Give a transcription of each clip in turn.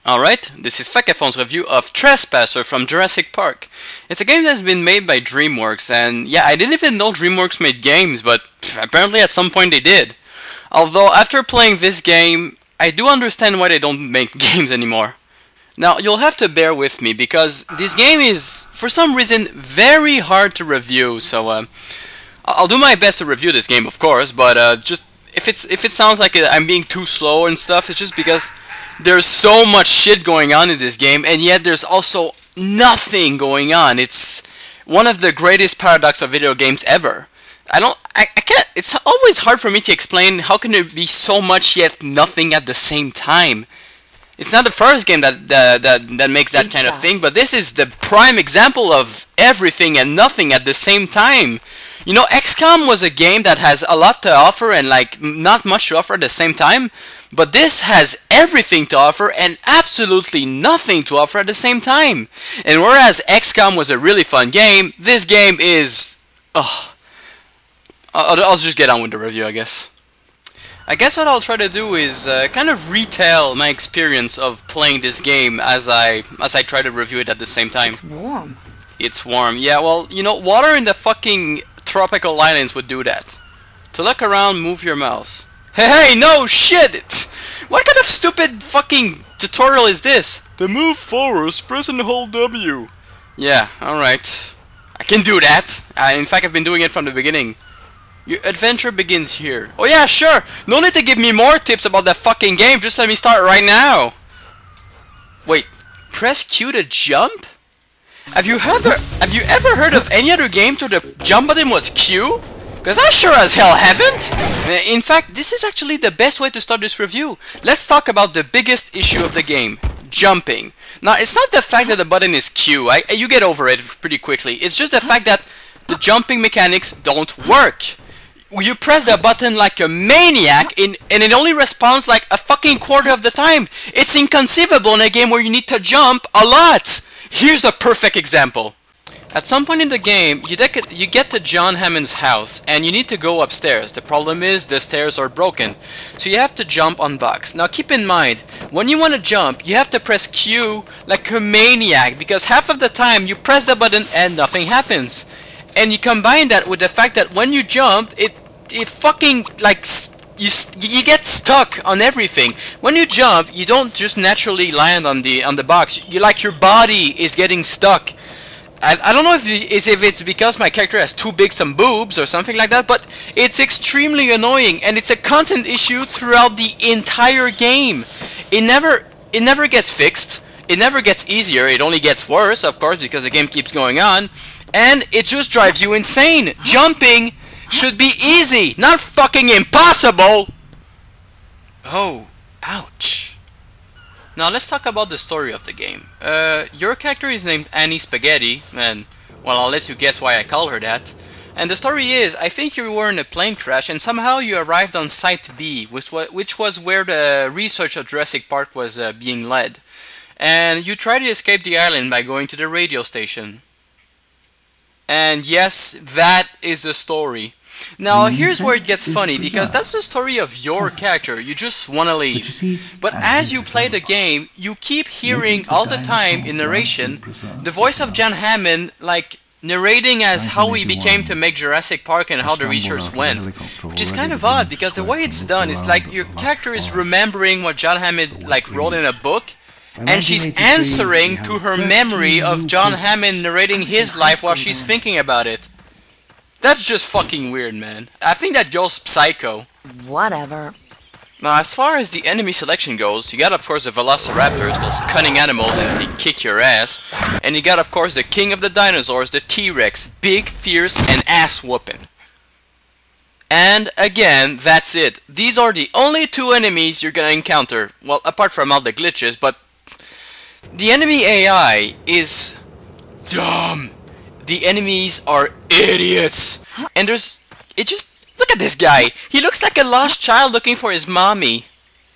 Alright, this is Fakafon's review of Trespasser from Jurassic Park. It's a game that's been made by DreamWorks, and yeah, I didn't even know DreamWorks made games, but apparently at some point they did. Although, after playing this game, I do understand why they don't make games anymore. Now, you'll have to bear with me, because this game is, for some reason, very hard to review, so I'll do my best to review this game, of course, but just if it sounds like I'm being too slow and stuff, it's just because there's so much shit going on in this game, and yet there's also nothing going on. It's one of the greatest paradoxes of video games ever. I can't, it's always hard for me to explain how can there be so much yet nothing at the same time. It's not the first game that makes that kind of thing, but this is the prime example of everything and nothing at the same time. You know, XCOM was a game that has a lot to offer and like not much to offer at the same time, but this has everything to offer and absolutely nothing to offer at the same time. And whereas XCOM was a really fun game, this game is... I'll just get on with the review, I guess. I guess what I'll try to do is kind of retell my experience of playing this game as I try to review it at the same time. It's warm. It's warm. Yeah, well, you know, water in the fucking tropical islands would do that. To look around, move your mouse. Hey, no shit! What kind of stupid fucking tutorial is this? To move forward, press and hold W. Yeah, alright. I can do that. In fact, I've been doing it from the beginning. Your adventure begins here. Oh yeah, sure! No need to give me more tips about that fucking game, just let me start right now! Wait, press Q to jump? Have you ever heard of any other game where the jump button was Q? Because I sure as hell haven't! In fact, this is actually the best way to start this review. Let's talk about the biggest issue of the game. Jumping. Now, it's not the fact that the button is Q. You get over it pretty quickly. It's just the fact that the jumping mechanics don't work. You press the button like a maniac and it only responds like a fucking quarter of the time. It's inconceivable in a game where you need to jump a lot. Here's a perfect example. At some point in the game, you get to John Hammond's house and you need to go upstairs. The problem is the stairs are broken, so you have to jump on blocks. Now keep in mind, when you want to jump, you have to press Q like a maniac because half of the time you press the button and nothing happens. And you combine that with the fact that when you jump, it fucking like you get stuck on everything. When you jump, you don't just naturally land on the box. Your body is getting stuck. I don't know if it's because my character has too big some boobs or something like that, but it's extremely annoying and it's a constant issue throughout the entire game. It never gets fixed. It never gets easier. It only gets worse, of course, because the game keeps going on, and it just drives you insane. Jumping should be easy, not fucking impossible. Oh, ouch. Now let's talk about the story of the game. Your character is named Annie Spaghetti, and well, I'll let you guess why I call her that. And the story is, I think you were in a plane crash and somehow you arrived on Site B, which was where the research of Jurassic Park was being led. And you try to escape the island by going to the radio station. And yes, that is the story. Now, here's where it gets funny, because that's the story of your character. You just want to leave. But as you play the game, you keep hearing all the time in narration the voice of John Hammond, like, narrating as how he became to make Jurassic Park and how the research went. Which is kind of odd, because the way it's done is like your character is remembering what John Hammond, like, wrote in a book, and she's answering to her memory of John Hammond narrating his life while she's thinking about it. That's just fucking weird, man. I think that girl's psycho. Whatever. Now, as far as the enemy selection goes, you got, of course, the velociraptors, those cunning animals, and they kick your ass. And you got, of course, the king of the dinosaurs, the T-Rex, big, fierce, and ass-whooping. And, again, that's it. These are the only two enemies you're gonna encounter. Well, apart from all the glitches, but the enemy AI is dumb. The enemies are idiots. And look at this guy. He looks like a lost child looking for his mommy.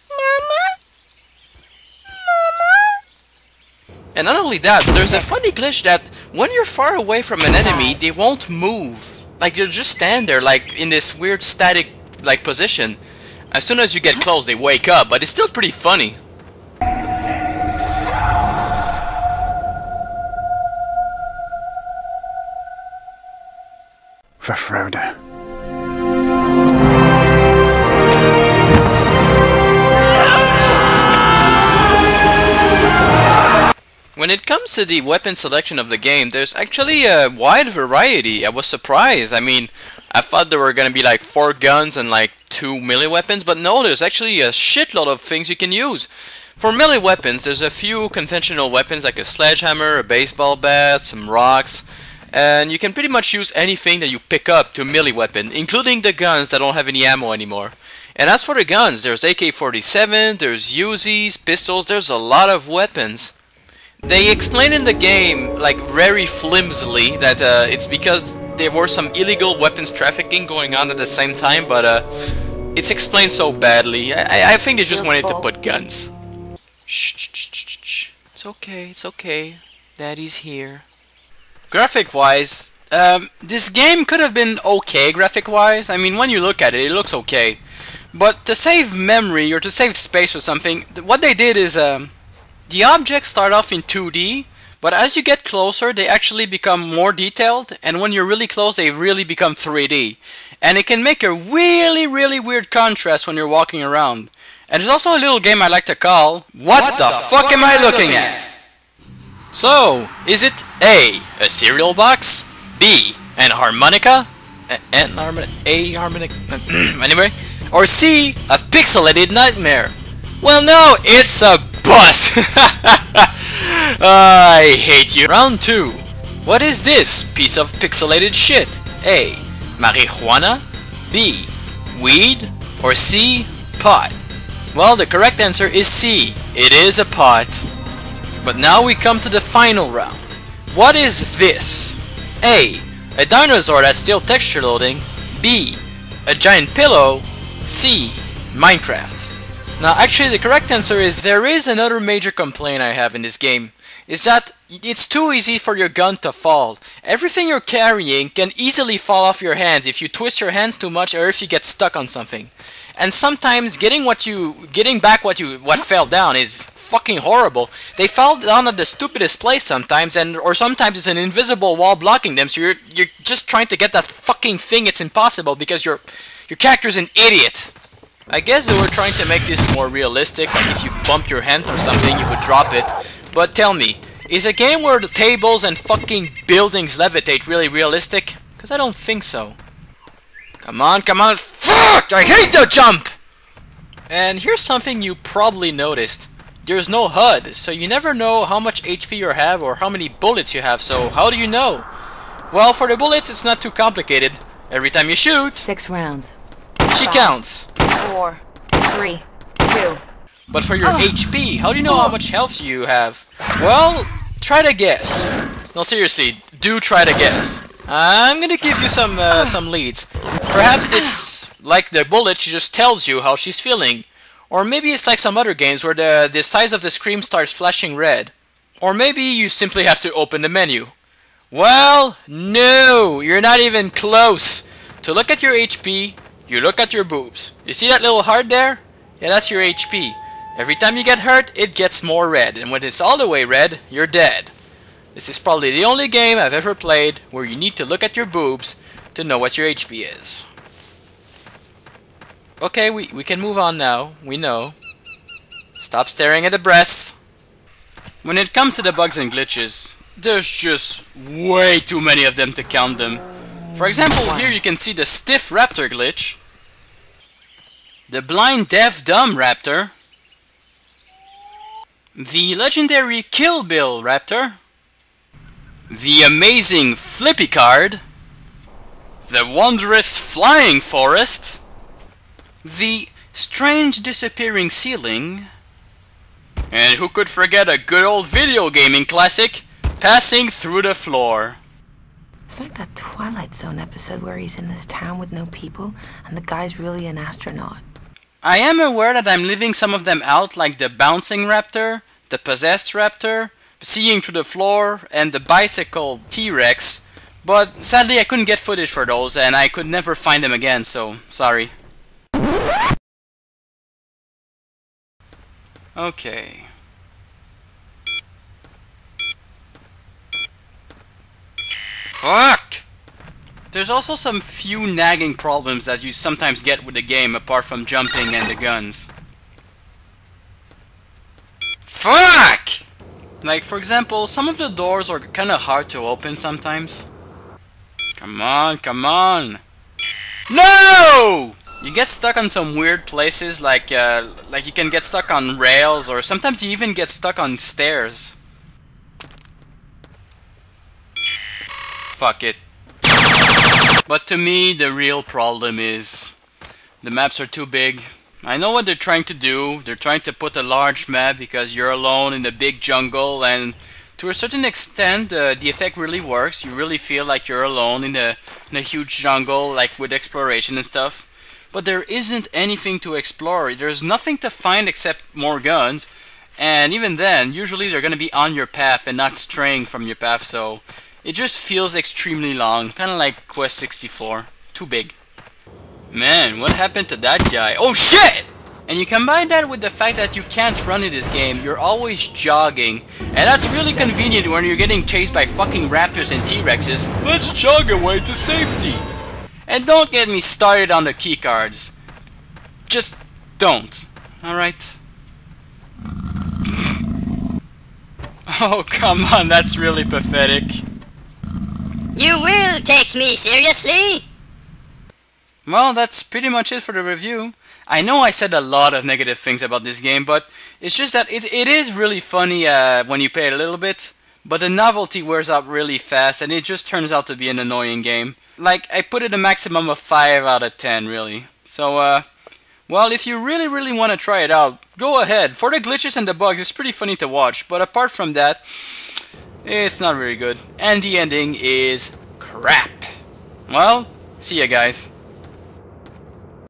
Mama? Mama? And not only that, but there's a funny glitch that when you're far away from an enemy, they won't move. Like, they'll just stand there, like, in this weird static, like, position. As soon as you get close, they wake up, but it's still pretty funny. for Frodo. When it comes to the weapon selection of the game, there's actually a wide variety. I was surprised. I mean, I thought there were gonna be like 4 guns and like 2 melee weapons, but no, there's actually a shitload of things you can use. For melee weapons, there's a few conventional weapons like a sledgehammer, a baseball bat, some rocks, and you can pretty much use anything that you pick up to melee weapon, including the guns that don't have any ammo anymore. And as for the guns, there's AK-47, there's Uzis, pistols, there's a lot of weapons. They explain in the game, like very flimsily, that it's because there were some illegal weapons trafficking going on at the same time, but it's explained so badly. I think they just wanted to put guns. Shh. It's okay. Daddy's here. Graphic-wise, this game could have been okay graphic-wise. I mean, when you look at it, it looks okay. But to save memory or to save space or something, what they did is the objects start off in 2D, but as you get closer, they actually become more detailed, and when you're really close, they really become 3D. And it can make a really weird contrast when you're walking around. And there's also a little game I like to call, What the fuck am I looking at? So, is it A, a cereal box, B, an harmonica, anyway, or C, a pixelated nightmare? Well, no, it's a bus. I hate you. Round 2. What is this piece of pixelated shit? A, marijuana, B, weed, or C, pot? Well, the correct answer is C. It is a pot. But now we come to the final round. What is this? A, a dinosaur that's still texture loading. B, a giant pillow. C, Minecraft. Now actually the correct answer is there is another major complaint I have in this game. Is that it's too easy for your gun to fall. Everything you're carrying can easily fall off your hands if you twist your hands too much or if you get stuck on something. And sometimes getting back what fell down is fucking horrible. They fall down at the stupidest place sometimes, or sometimes it's an invisible wall blocking them, so you're just trying to get that fucking thing. It's impossible because your character's an idiot. I guess they were trying to make this more realistic, like if you bump your hand or something you would drop it. But tell me, is a game where the tables and fucking buildings levitate really realistic? Because I don't think so. Come on, fuck! I hate the jump! And here's something you probably noticed. There's no HUD, so you never know how much HP you have or how many bullets you have, so how do you know? Well, for the bullets it's not too complicated. Every time you shoot... 6 rounds. She counts. 4, 3, 2. But for your HP, how do you know how much health you have? Well, try to guess. No, seriously, do try to guess. I'm gonna give you some leads. Perhaps it's like the bullet, she just tells you how she's feeling. Or maybe it's like some other games where the size of the screen starts flashing red. Or maybe you simply have to open the menu. Well, no, you're not even close. To look at your HP, you look at your boobs. You see that little heart there? Yeah, that's your HP. Every time you get hurt, it gets more red, and when it's all the way red, you're dead. This is probably the only game I've ever played where you need to look at your boobs to know what your HP is. Okay, we can move on now. We know. Stop staring at the breasts. When it comes to the bugs and glitches, there's just way too many of them to count them. For example, here you can see the stiff raptor glitch, the blind deaf dumb raptor, the legendary Kill Bill raptor, the amazing flippy card, the wondrous flying forest, the strange disappearing ceiling, and who could forget a good old video gaming classic, Passing Through the Floor. It's like that Twilight Zone episode where he's in this town with no people and the guy's really an astronaut. I am aware that I'm leaving some of them out, like the bouncing raptor, the possessed raptor, seeing through the floor, and the bicycle T-Rex, but sadly I couldn't get footage for those and I could never find them again, so sorry. Okay. Fuck! There's also some few nagging problems that you sometimes get with the game apart from jumping and the guns. Fuck! Like, for example, some of the doors are kinda hard to open sometimes. Come on, come on! No! You get stuck on some weird places, like you can get stuck on rails, or sometimes you even get stuck on stairs. Fuck it. But to me, the real problem is the maps are too big. I know what they're trying to do. They're trying to put a large map because you're alone in the big jungle, and to a certain extent, the effect really works. You really feel like you're alone in a huge jungle, like with exploration and stuff. But there isn't anything to explore. There's nothing to find except more guns, and even then, usually they're gonna be on your path and not straying from your path, so it just feels extremely long, kind of like Quest 64. Too big. Man, what happened to that guy? Oh shit! And you combine that with the fact that you can't run in this game, you're always jogging. And that's really convenient when you're getting chased by fucking raptors and T-Rexes. Let's jog away to safety! And don't get me started on the keycards. Just don't. Alright? Oh, come on, that's really pathetic. You will take me seriously? Well, that's pretty much it for the review. I know I said a lot of negative things about this game, but it's just that it is really funny when you play it a little bit, but the novelty wears out really fast and it just turns out to be an annoying game. Like, I put it a maximum of 5 out of 10, really. So, well, if you really want to try it out, go ahead. For the glitches and the bugs, it's pretty funny to watch, but apart from that, it's not very good. And the ending is crap. Well, see ya guys.